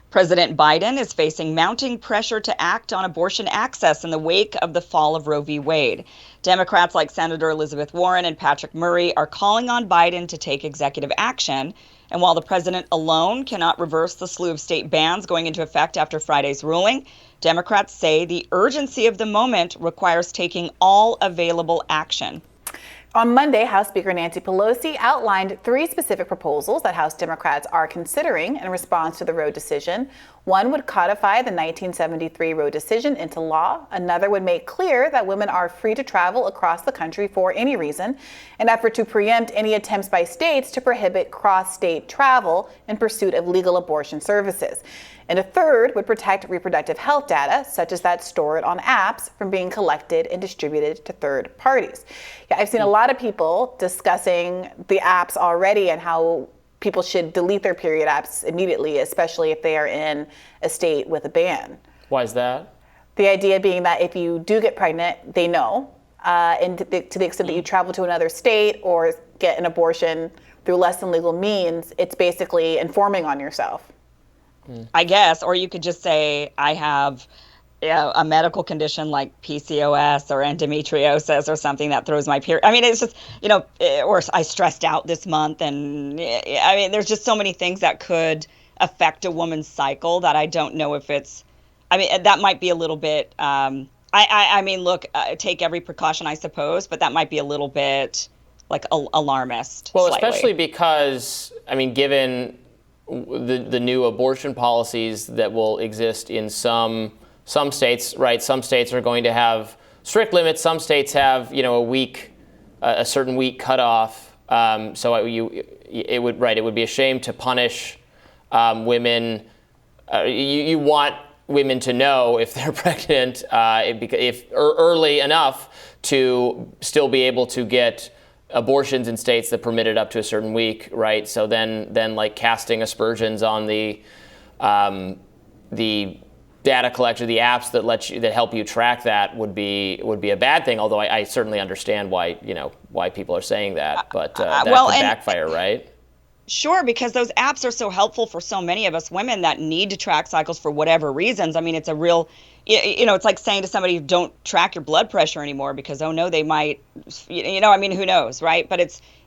President Biden is facing mounting pressure to act on abortion access in the wake of the fall of Roe v. Wade. Democrats like Senator Elizabeth Warren and Patrick Murray are calling on Biden to take executive action. And while the president alone cannot reverse the slew of state bans going into effect after Friday's ruling, Democrats say the urgency of the moment requires taking all available action. On Monday, House Speaker Nancy Pelosi outlined 3 specific proposals that House Democrats are considering in response to the Roe decision. One would codify the 1973 Roe decision into law. Another would make clear that women are free to travel across the country for any reason, an effort to preempt any attempts by states to prohibit cross-state travel in pursuit of legal abortion services. And a third would protect reproductive health data, such as that stored on apps, from being collected and distributed to third parties. Yeah, I've seen a lot of people discussing the apps already and how people should delete their period apps immediately, especially if they are in a state with a ban. Why is that? The idea being that if you do get pregnant, they know, and to the extent that you travel to another state or get an abortion through less than legal means, it's basically informing on yourself. I guess, or you could just say, I have a medical condition like PCOS or endometriosis or something that throws my period. I mean, it's just, or I stressed out this month. And I mean, there's just so many things that could affect a woman's cycle that I don't know if it's, I mean, that might be a little bit, I mean, look, take every precaution, I suppose, but that might be a little bit like alarmist. Well, slightly. Especially because, I mean, given the new abortion policies that will exist in some states, right? Some states are going to have strict limits. Some states have, a certain week cutoff. So it would be a shame to punish women. You want women to know if they're pregnant, if early enough to still be able to get abortions in states that permit it up to a certain week, right? So then like casting aspersions on the data collector, the apps that help you track that would be a bad thing. Although I certainly understand why people are saying that, but that could backfire, right? Sure, because those apps are so helpful for so many of us women that need to track cycles for whatever reasons. I mean, it's a real, it's like saying to somebody, don't track your blood pressure anymore because, oh no, they might, I mean, who knows, right? But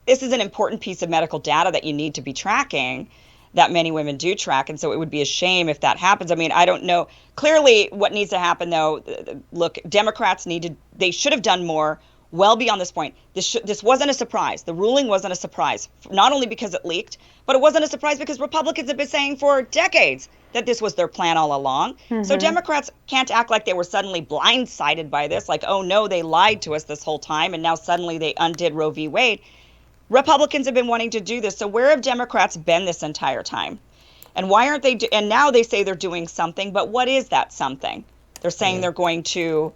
this is an important piece of medical data that you need to be tracking, that many women do track. And so it would be a shame if that happens. I mean, I don't know. Clearly what needs to happen though, look, Democrats they should have done more. Well beyond this point, this wasn't a surprise. The ruling wasn't a surprise, not only because it leaked, but it wasn't a surprise because Republicans have been saying for decades that this was their plan all along. Mm-hmm. So Democrats can't act like they were suddenly blindsided by this, like, oh no, they lied to us this whole time, and now suddenly they undid Roe v. Wade. Republicans have been wanting to do this. So where have Democrats been this entire time? And why aren't they? And now they say they're doing something, but what is that something? They're saying they're going to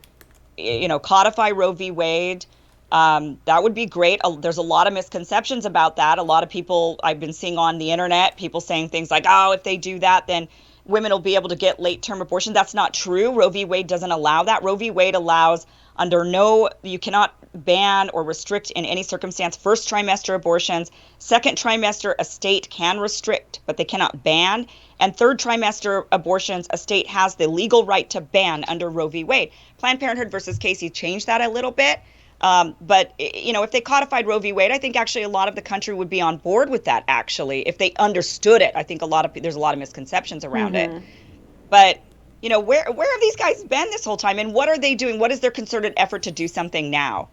codify Roe v. Wade. That would be great. There's a lot of misconceptions about that. A lot of people I've been seeing on the internet, people saying things like, oh, if they do that, then women will be able to get late-term abortion. That's not true. Roe v. Wade doesn't allow that. Roe v. Wade allows you cannot ban or restrict in any circumstance first trimester abortions. Second trimester, a state can restrict, but they cannot ban. And third trimester abortions, a state has the legal right to ban under Roe v. Wade. Planned Parenthood versus Casey changed that a little bit. But if they codified Roe v. Wade, I think actually a lot of the country would be on board with that, actually, if they understood it. I think there's a lot of misconceptions around it. But, where have these guys been this whole time? And what are they doing? What is their concerted effort to do something now?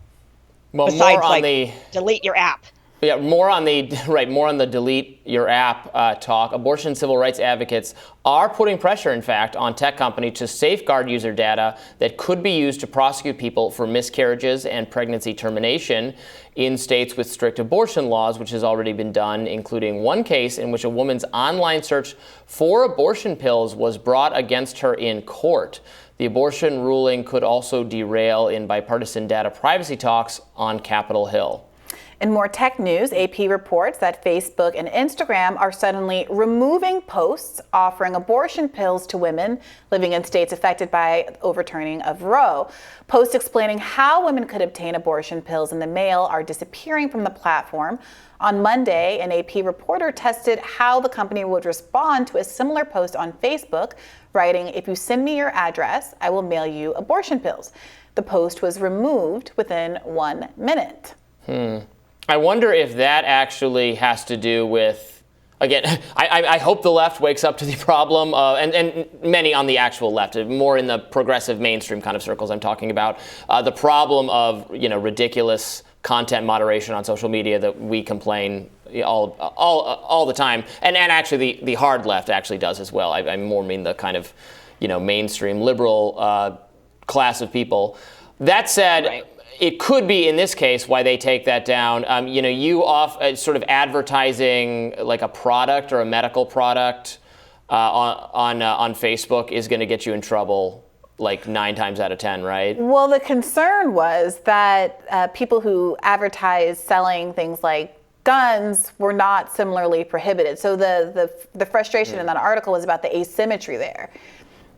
Well, besides, delete your app. Yeah, more on the delete your app talk. Abortion civil rights advocates are putting pressure, in fact, on tech companies to safeguard user data that could be used to prosecute people for miscarriages and pregnancy termination in states with strict abortion laws, which has already been done, including one case in which a woman's online search for abortion pills was brought against her in court. The abortion ruling could also derail in bipartisan data privacy talks on Capitol Hill. In more tech news, AP reports that Facebook and Instagram are suddenly removing posts offering abortion pills to women living in states affected by overturning of Roe. Posts explaining how women could obtain abortion pills in the mail are disappearing from the platform. On Monday, an AP reporter tested how the company would respond to a similar post on Facebook, writing, "If you send me your address, I will mail you abortion pills." The post was removed within 1 minute. I wonder if that actually has to do with, again, I hope the left wakes up to the problem, and many on the actual left, more in the progressive mainstream kind of circles I'm talking about, the problem of ridiculous content moderation on social media that we complain all the time, and actually the hard left actually does as well. I more mean the kind of mainstream liberal class of people. That said. Right. It could be, in this case, why they take that down. You sort of advertising like a product or a medical product on Facebook is going to get you in trouble like 9 times out of 10, right? Well, the concern was that people who advertise selling things like guns were not similarly prohibited. So the frustration in that article was about the asymmetry there.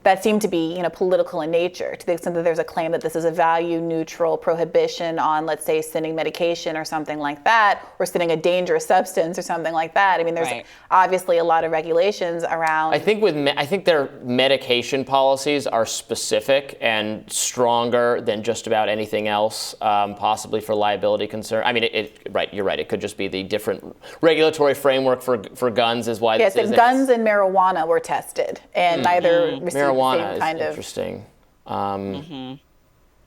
That seemed to be, political in nature, to the extent that there's a claim that this is a value-neutral prohibition on, let's say, sending medication or something like that, or sending a dangerous substance or something like that. I mean, there's obviously a lot of regulations around. I think their medication policies are specific and stronger than just about anything else, possibly for liability concern. I mean, you're right. It could just be the different regulatory framework for guns is why this is. Yes, guns and marijuana were tested, and neither received marijuana is interesting.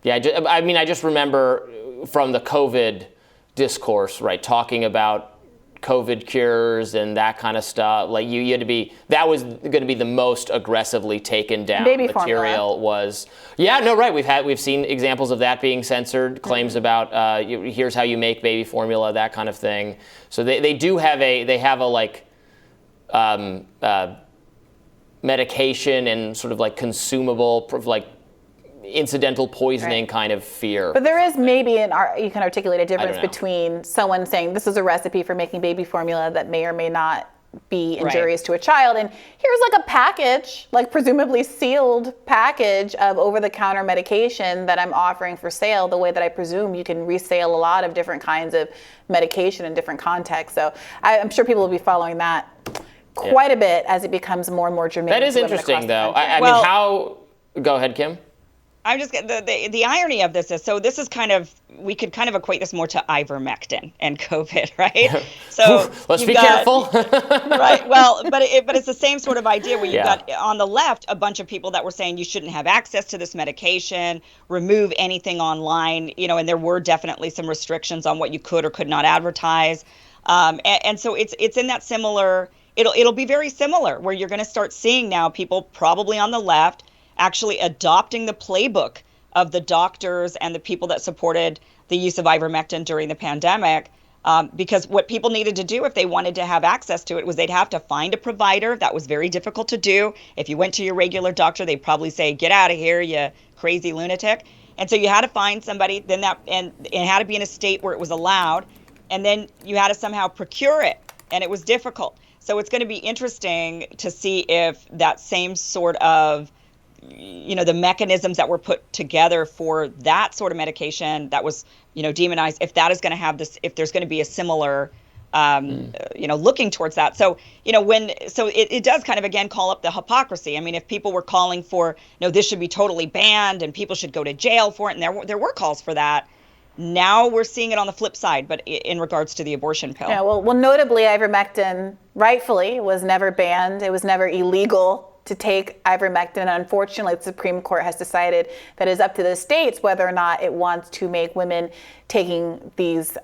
Yeah, I just remember from the COVID discourse, right, talking about COVID cures and that kind of stuff. Like you had to be, that was going to be the most aggressively taken down baby material formula. Was. Yeah, no, right. We've seen examples of that being censored. Claims about here's how you make baby formula, that kind of thing. So they do have medication and sort of like consumable, like incidental poisoning kind of fear. But there is maybe you can articulate a difference between someone saying this is a recipe for making baby formula that may or may not be injurious to a child, and here's like a package, like presumably sealed package of over-the-counter medication that I'm offering for sale, the way that I presume you can resale a lot of different kinds of medication in different contexts. So I'm sure people will be following that quite a bit as it becomes more and more germane. That is interesting, though. I mean, how? Go ahead, Kim. I'm just the irony of this is, so this is kind of, we could kind of equate this more to ivermectin and COVID, right? So let's be careful. Right. Well, but it's the same sort of idea where you've got on the left a bunch of people that were saying you shouldn't have access to this medication, remove anything online, and there were definitely some restrictions on what you could or could not advertise, and so it's in that similar. It'll be very similar where you're going to start seeing now people probably on the left actually adopting the playbook of the doctors and the people that supported the use of ivermectin during the pandemic, because what people needed to do if they wanted to have access to it was they'd have to find a provider. That was very difficult to do. If you went to your regular doctor, they'd probably say, "Get out of here, you crazy lunatic." And so you had to find somebody, and it had to be in a state where it was allowed, and then you had to somehow procure it, and it was difficult. So it's going to be interesting to see if that same sort of, the mechanisms that were put together for that sort of medication that was, demonized, if that is going to have this, if there's going to be a similar, looking towards that. So, it does kind of, again, call up the hypocrisy. I mean, if people were calling for, this should be totally banned and people should go to jail for it, and there were calls for that. Now we're seeing it on the flip side, but in regards to the abortion pill. Yeah, well, notably, ivermectin rightfully was never banned. It was never illegal to take ivermectin. And unfortunately, the Supreme Court has decided that it's up to the states whether or not it wants to make women taking these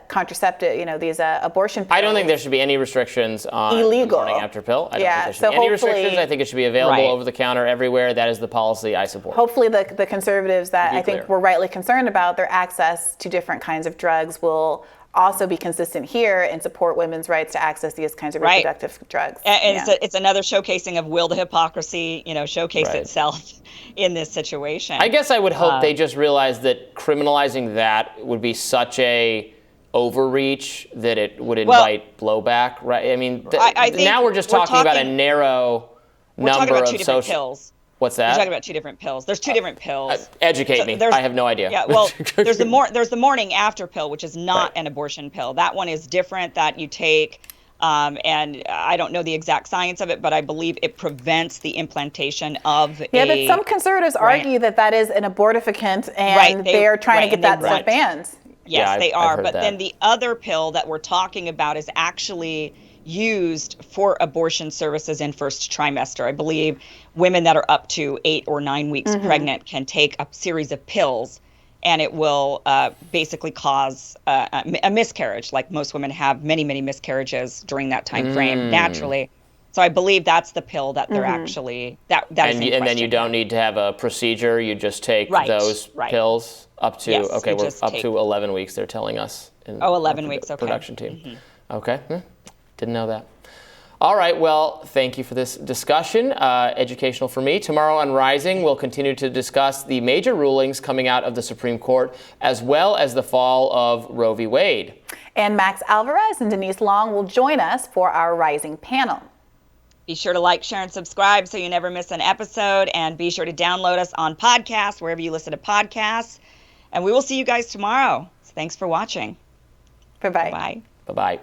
contraceptive, these abortion pills. I don't think there should be any restrictions on illegal. the morning after pill. I don't think there should be any restrictions. I think it should be available over the counter everywhere. That is the policy I support. Hopefully the conservatives that I think we're rightly concerned about their access to different kinds of drugs will also be consistent here and support women's rights to access these kinds of reproductive drugs. And it's another showcasing of will the hypocrisy, showcase itself in this situation. I guess I would hope they just realize that criminalizing that would be such a overreach that it would invite blowback, right? I mean, I think now we're just talking about a narrow number of social pills. What's that? We're talking about two different pills. There's two different pills. Educate me. I have no idea. Yeah, well, there's the morning after pill, which is not an abortion pill. That one is different, that you take, and I don't know the exact science of it, but I believe it prevents the implantation of but some conservatives argue that is an abortificant, and they're trying to get that stuff banned. Yes, they are. But then the other pill that we're talking about is actually used for abortion services in first trimester. I believe women that are up to 8 or 9 weeks pregnant can take a series of pills, and it will basically cause a miscarriage. Like most women have many, many miscarriages during that time frame naturally. So I believe that's the pill that they're actually that is in question. And then you don't need to have a procedure. You just take those pills up to we're up to 11 weeks. They're telling us. 11 weeks. Okay. Production team. Okay. Didn't know that. All right, well, thank you for this discussion. Educational for me. Tomorrow on Rising, we'll continue to discuss the major rulings coming out of the Supreme Court, as well as the fall of Roe v. Wade. And Max Alvarez and Denise Long will join us for our Rising panel. Be sure to like, share, and subscribe so you never miss an episode. And be sure to download us on podcasts, wherever you listen to podcasts. And we will see you guys tomorrow. So thanks for watching. Bye-bye. Bye. Bye-bye.